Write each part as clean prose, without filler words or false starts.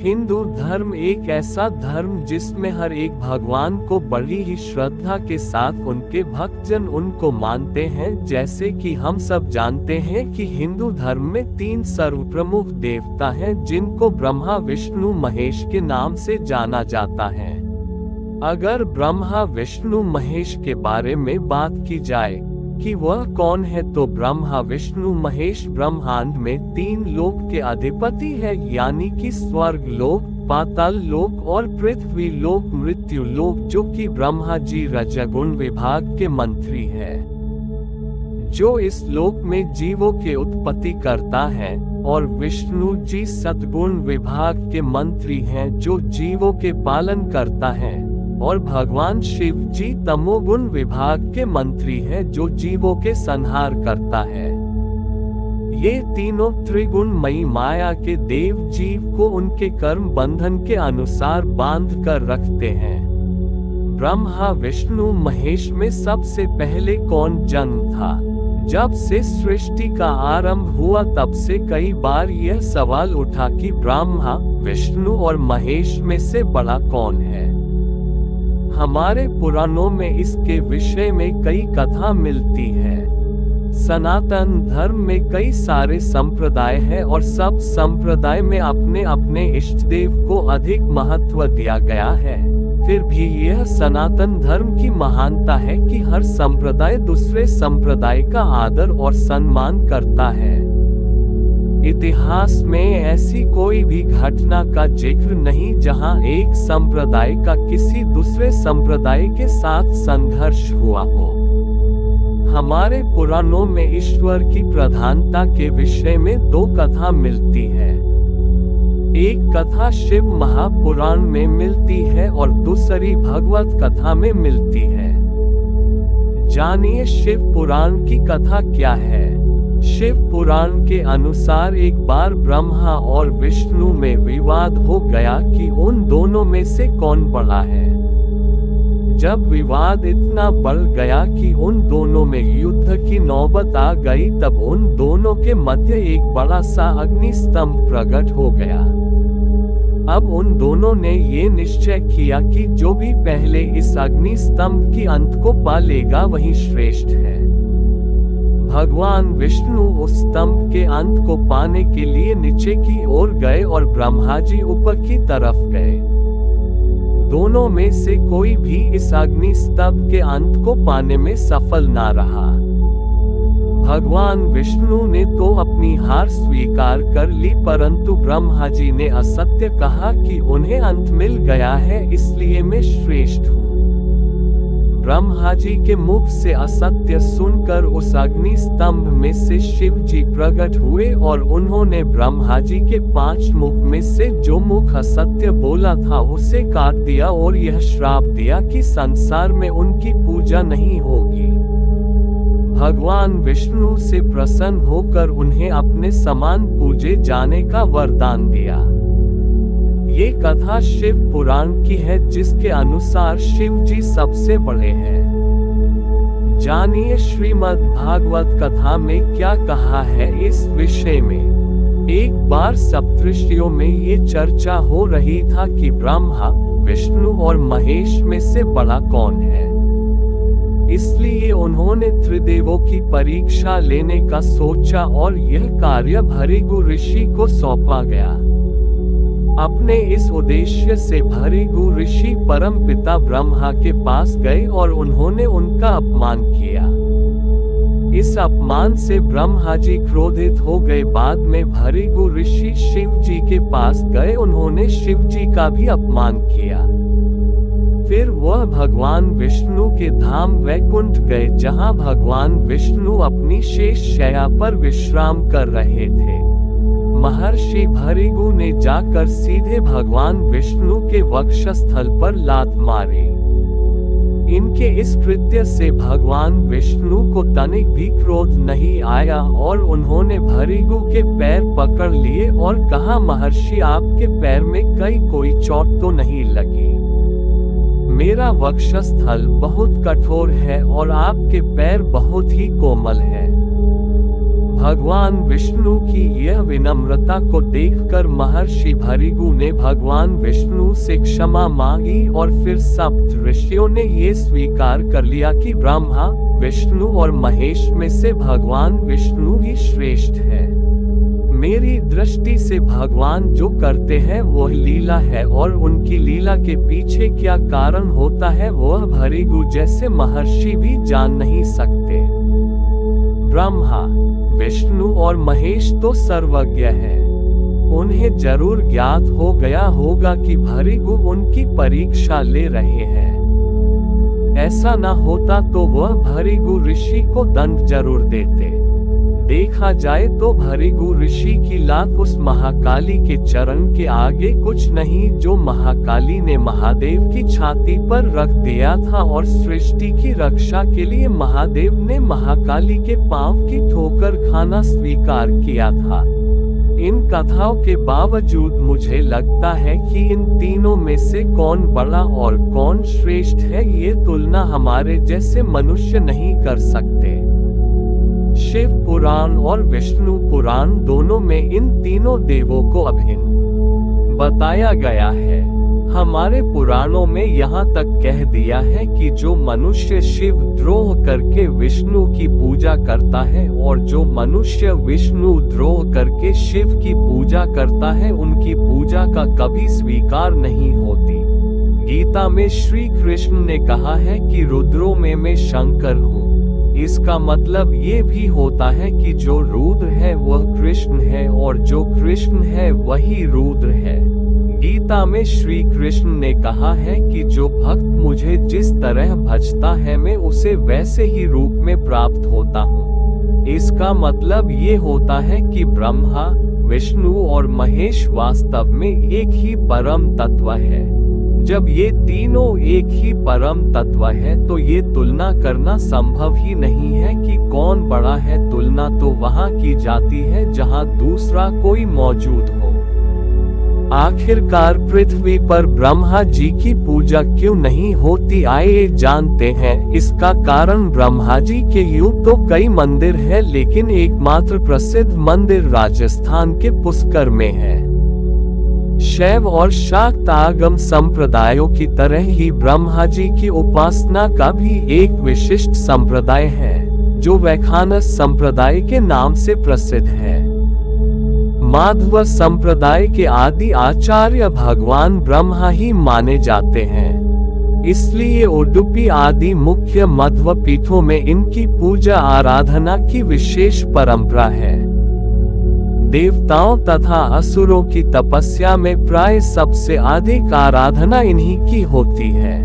हिंदू धर्म एक ऐसा धर्म जिसमें हर एक भगवान को बड़ी ही श्रद्धा के साथ उनके भक्तजन उनको मानते हैं। जैसे कि हम सब जानते हैं कि हिंदू धर्म में 3 सर्वप्रमुख देवता हैं जिनको ब्रह्मा विष्णु महेश के नाम से जाना जाता है। अगर ब्रह्मा विष्णु महेश के बारे में बात की जाए कि वह कौन है, तो ब्रह्मा विष्णु महेश ब्रह्मांड में 3 लोक के अधिपति है, यानी कि स्वर्ग लोक, पाताल लोक और पृथ्वी लोक मृत्यु लोक, जो कि ब्रह्मा जी रजगुण विभाग के मंत्री है, जो इस लोक में जीवों के उत्पत्ति करता है, और विष्णु जी सद्गुण विभाग के मंत्री हैं जो जीवों के पालन करता है, और भगवान शिव जी तमोगुण विभाग के मंत्री हैं जो जीवों के संहार करता है। ये तीनों त्रिगुणमयी माया के देव जीव को उनके कर्म बंधन के अनुसार बांध कर रखते हैं। ब्रह्मा विष्णु महेश में सबसे पहले कौन जन्म था? जब से सृष्टि का आरंभ हुआ तब से कई बार यह सवाल उठा कि ब्रह्मा विष्णु और महेश में से बड़ा कौन है। हमारे पुराणों में इसके विषय में कई कथा मिलती है। सनातन धर्म में कई सारे संप्रदाय हैं और सब संप्रदाय में अपने अपने इष्ट देव को अधिक महत्व दिया गया है। फिर भी यह सनातन धर्म की महानता है कि हर संप्रदाय दूसरे संप्रदाय का आदर और सम्मान करता है। इतिहास में ऐसी कोई भी घटना का जिक्र नहीं जहां एक संप्रदाय का किसी दूसरे संप्रदाय के साथ संघर्ष हुआ हो। हमारे पुराणों में ईश्वर की प्रधानता के विषय में 2 कथा मिलती है। एक कथा शिव महापुराण में मिलती है और दूसरी भगवत कथा में मिलती है। जानिए शिव पुराण की कथा क्या है। शिव पुराण के अनुसार एक बार ब्रह्मा और विष्णु में विवाद हो गया कि उन दोनों में से कौन बड़ा है। जब विवाद इतना बढ़ गया कि उन दोनों में युद्ध की नौबत आ गई, तब उन दोनों के मध्य एक बड़ा सा अग्निस्तंभ प्रकट हो गया। अब उन दोनों ने ये निश्चय किया कि जो भी पहले इस अग्निस्तंभ की अंत को पा लेगा वही श्रेष्ठ है। भगवान विष्णु उस स्तंभ के अंत को पाने के लिए नीचे की ओर गए और ब्रह्मा जी ऊपर की तरफ गए। दोनों में से कोई भी इस अग्नि स्तंभ के अंत को पाने में सफल ना रहा। भगवान विष्णु ने तो अपनी हार स्वीकार कर ली, परंतु ब्रह्मा जी ने असत्य कहा कि उन्हें अंत मिल गया है, इसलिए मैं श्रेष्ठ हूँ। ब्रह्मा जी के मुख से असत्य सुनकर उस अग्नि स्तंभ में से शिव जी प्रकट हुए और उन्होंने ब्रह्मा जी के 5 मुख में से जो मुख असत्य बोला था उसे काट दिया और यह श्राप दिया कि संसार में उनकी पूजा नहीं होगी। भगवान विष्णु से प्रसन्न होकर उन्हें अपने समान पूजे जाने का वरदान दिया। ये कथा शिव पुराण की है जिसके अनुसार शिव जी सबसे बड़े हैं। जानिए श्रीमद् भागवत कथा में क्या कहा है इस विषय में। एक बार सप्तऋषियों में ये चर्चा हो रही था कि ब्रह्मा विष्णु और महेश में से बड़ा कौन है। इसलिए उन्होंने त्रिदेवों की परीक्षा लेने का सोचा और यह कार्य भृगु ऋषि को सौंपा गया। अपने इस उद्देश्य से भृगु ऋषि परम पिता ब्रह्मा के पास गए और उन्होंने उनका अपमान किया। इस अपमान से ब्रह्मा जी क्रोधित हो गए। बाद में भृगु ऋषि शिव जी के पास गए, उन्होंने शिव जी का भी अपमान किया। फिर वह भगवान विष्णु के धाम वैकुंठ गए, जहां भगवान विष्णु अपनी शेष शैया पर विश्राम कर रहे थे। महर्षि भृगु ने जाकर सीधे भगवान विष्णु के वक्षस्थल पर लात मारी। इनके इस कृत्य से भगवान विष्णु को तनिक भी क्रोध नहीं आया और उन्होंने भृगु के पैर पकड़ लिए और कहा, महर्षि आपके पैर में कोई चोट तो नहीं लगी? मेरा वक्षस्थल बहुत कठोर है और आपके पैर बहुत ही कोमल है। भगवान विष्णु की यह विनम्रता को देखकर महर्षि भृगु ने भगवान विष्णु से क्षमा मांगी और फिर सप्त ऋषियों ने ये स्वीकार कर लिया कि ब्रह्मा, विष्णु और महेश में से भगवान विष्णु ही श्रेष्ठ है। मेरी दृष्टि से भगवान जो करते हैं वह लीला है और उनकी लीला के पीछे क्या कारण होता है वह भृगु जैसे महर्षि भी जान नहीं सकते। ब्रह्मा, विष्णु और महेश तो सर्वज्ञ है। उन्हें जरूर ज्ञात हो गया होगा कि भृगु उनकी परीक्षा ले रहे हैं। ऐसा न होता तो वह भृगु ऋषि को दंड जरूर देते। देखा जाए तो भृगु ऋषि की लात उस महाकाली के चरण के आगे कुछ नहीं जो महाकाली ने महादेव की छाती पर रख दिया था और सृष्टि की रक्षा के लिए महादेव ने महाकाली के पांव की ठोकर खाना स्वीकार किया था। इन कथाओं के बावजूद मुझे लगता है कि इन तीनों में से कौन बड़ा और कौन श्रेष्ठ है ये तुलना हमारे जैसे मनुष्य नहीं कर सकते। शिव पुराण और विष्णु पुराण दोनों में इन तीनों देवों को अभिन्न बताया गया है। हमारे पुराणों में यहाँ तक कह दिया है कि जो मनुष्य शिव द्रोह करके विष्णु की पूजा करता है और जो मनुष्य विष्णु द्रोह करके शिव की पूजा करता है उनकी पूजा का कभी स्वीकार नहीं होती। गीता में श्री कृष्ण ने कहा है कि रुद्रों में मैं शंकर हूँ। इसका मतलब ये भी होता है कि जो रुद्र है वह कृष्ण है और जो कृष्ण है वही रुद्र है। गीता में श्री कृष्ण ने कहा है कि जो भक्त मुझे जिस तरह भजता है मैं उसे वैसे ही रूप में प्राप्त होता हूँ। इसका मतलब ये होता है कि ब्रह्मा, विष्णु और महेश वास्तव में एक ही परम तत्व है। जब ये तीनों एक ही परम तत्व है तो ये तुलना करना संभव ही नहीं है कि कौन बड़ा है। तुलना तो वहाँ की जाती है जहाँ दूसरा कोई मौजूद हो। आखिरकार पृथ्वी पर ब्रह्मा जी की पूजा क्यों नहीं होती आइए जानते हैं। इसका कारण ब्रह्मा जी के यूं तो कई मंदिर है लेकिन एकमात्र प्रसिद्ध मंदिर राजस्थान के पुष्कर में है। शैव और शाक्त आगम संप्रदायों की तरह ही ब्रह्मा जी की उपासना का भी एक विशिष्ट संप्रदाय है जो वैखानस संप्रदाय के नाम से प्रसिद्ध है। माधव संप्रदाय के आदि आचार्य भगवान ब्रह्मा ही माने जाते हैं। इसलिए उडुपी आदि मुख्य मध्व पीठों में इनकी पूजा आराधना की विशेष परंपरा है। देवताओं तथा असुरों की तपस्या में प्राय सबसे अधिक आराधना इन्हीं की होती है।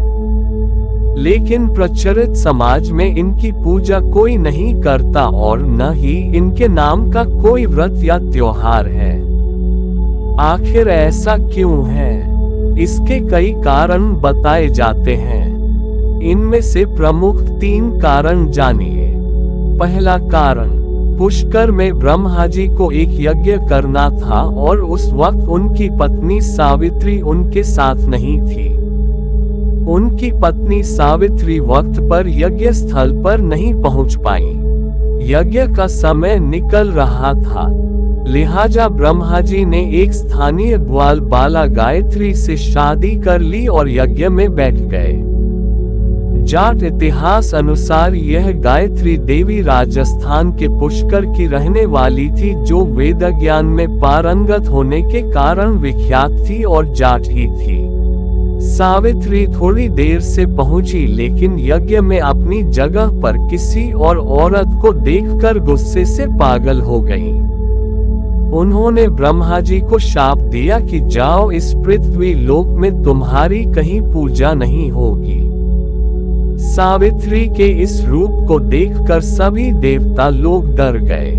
लेकिन प्रचलित समाज में इनकी पूजा कोई नहीं करता और न ही इनके नाम का कोई व्रत या त्योहार है। आखिर ऐसा क्यों है? इसके कई कारण बताए जाते हैं। इनमें से प्रमुख 3 कारण जानिए। पहला कारण, पुष्कर में ब्रह्मा जी को एक यज्ञ करना था और उस वक्त उनकी पत्नी सावित्री उनके साथ नहीं थी। उनकी पत्नी सावित्री वक्त पर यज्ञ स्थल पर नहीं पहुंच पाई। यज्ञ का समय निकल रहा था, लिहाजा ब्रह्मा जी ने एक स्थानीय ग्वाल बाला गायत्री से शादी कर ली और यज्ञ में बैठ गए। जाट इतिहास अनुसार यह गायत्री देवी राजस्थान के पुष्कर की रहने वाली थी जो वेद ज्ञान में पारंगत होने के कारण विख्यात थी और जाट ही थी। सावित्री थोड़ी देर से पहुंची लेकिन यज्ञ में अपनी जगह पर किसी और औरत को देखकर गुस्से से पागल हो गई। उन्होंने ब्रह्मा जी को शाप दिया कि जाओ, इस पृथ्वी लोक में तुम्हारी कहीं पूजा नहीं होगी। सावित्री के इस रूप को देखकर सभी देवता लोग डर गए।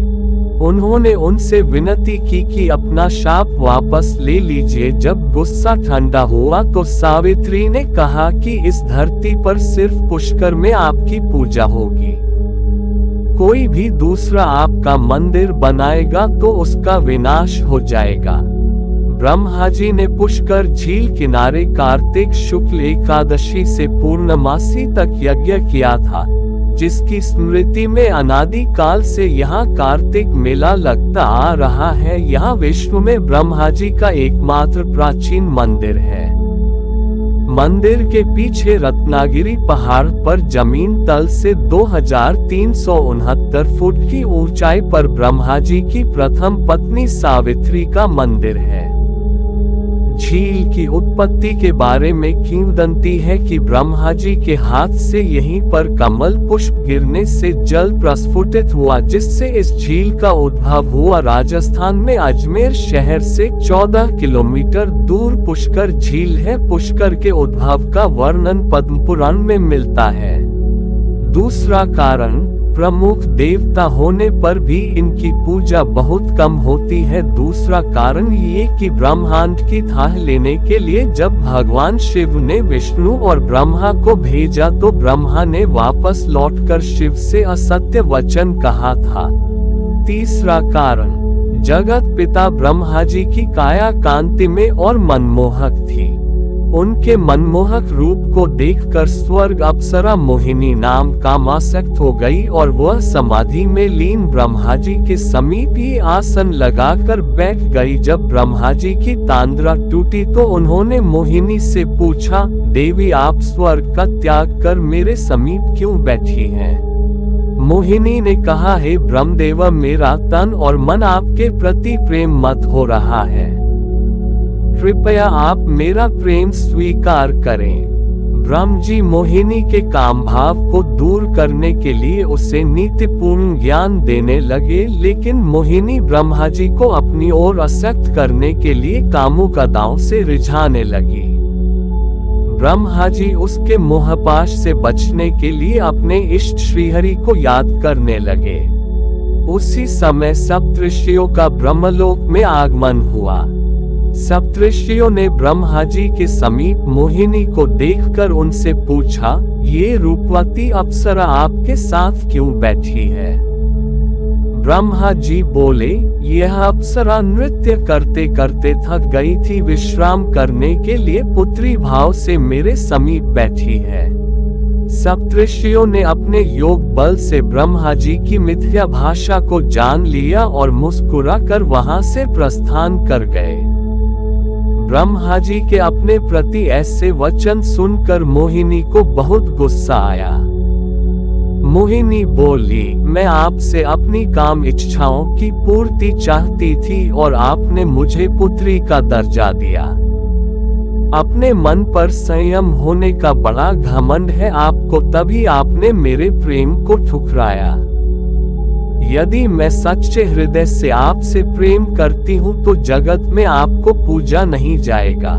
उन्होंने उनसे विनती की कि अपना शाप वापस ले लीजिए। जब गुस्सा ठंडा हुआ तो सावित्री ने कहा कि इस धरती पर सिर्फ पुष्कर में आपकी पूजा होगी। कोई भी दूसरा आपका मंदिर बनाएगा तो उसका विनाश हो जाएगा। ब्रह्मा जी ने पुष्कर झील किनारे कार्तिक शुक्ल एकादशी से पूर्णमासी तक यज्ञ किया था, जिसकी स्मृति में अनादि काल से यहाँ कार्तिक मेला लगता आ रहा है। यह विश्व में ब्रह्मा जी का एकमात्र प्राचीन मंदिर है। मंदिर के पीछे रत्नागिरी पहाड़ पर जमीन तल से 2369 फुट की ऊंचाई पर ब्रह्मा जी की प्रथम पत्नी सावित्री का मंदिर है। झील की उत्पत्ति के बारे में किंवदंती है कि ब्रह्मा जी के हाथ से यहीं पर कमल पुष्प गिरने से जल प्रस्फुटित हुआ, जिससे इस झील का उद्भव हुआ। राजस्थान में अजमेर शहर से 14 किलोमीटर दूर पुष्कर झील है। पुष्कर के उद्भव का वर्णन पद्म पुराण में मिलता है। दूसरा कारण, प्रमुख देवता होने पर भी इनकी पूजा बहुत कम होती है। दूसरा कारण ये कि ब्रह्मांड की थाह लेने के लिए जब भगवान शिव ने विष्णु और ब्रह्मा को भेजा तो ब्रह्मा ने वापस लौटकर शिव से असत्य वचन कहा था। तीसरा कारण, जगत पिता ब्रह्मा जी की काया कांतिमय और मनमोहक थी। उनके मनमोहक रूप को देखकर स्वर्ग अप्सरा मोहिनी नाम कामासक्त हो गई और वह समाधि में लीन ब्रह्मा जी के समीप ही आसन लगाकर बैठ गई। जब ब्रह्मा जी की तांद्रा टूटी तो उन्होंने मोहिनी से पूछा, देवी आप स्वर्ग का त्याग कर मेरे समीप क्यों बैठी हैं? मोहिनी ने कहा, हे ब्रह्मदेव, मेरा तन और मन आपके प्रति प्रेम मत हो रहा है। कृपया आप मेरा प्रेम स्वीकार करें। ब्रह्म जी मोहिनी के काम भाव को दूर करने के लिए उसे नीतिपूर्ण ज्ञान देने लगे, लेकिन मोहिनी ब्रह्मा जी को अपनी ओर आसक्त करने के लिए कामुक अदाओं से रिझाने लगी। ब्रह्मा जी उसके मोहपाश से बचने के लिए अपने इष्ट श्रीहरि को याद करने लगे। उसी समय सप्तऋषियों का ब्रह्मलोक में आगमन हुआ। सप्तऋषियों ने ब्रह्मा जी के समीप मोहिनी को देखकर उनसे पूछा, ये रूपवती अप्सरा आपके साथ क्यों बैठी है? ब्रह्मा जी बोले, यह अप्सरा नृत्य करते करते थक गई थी, विश्राम करने के लिए पुत्री भाव से मेरे समीप बैठी है। सप्तऋषियों ने अपने योग बल से ब्रह्मा जी की मिथ्या भाषा को जान लिया और मुस्कुरा कर वहां से प्रस्थान कर गए। ब्रह्मा जी के अपने प्रति ऐसे वचन सुनकर मोहिनी को बहुत गुस्सा आया। मोहिनी बोली, मैं आपसे अपनी काम इच्छाओं की पूर्ति चाहती थी और आपने मुझे पुत्री का दर्जा दिया। अपने मन पर संयम होने का बड़ा घमंड है आपको, तभी आपने मेरे प्रेम को ठुकराया। यदि मैं सच्चे हृदय से आपसे प्रेम करती हूँ तो जगत में आपको पूजा नहीं जाएगा।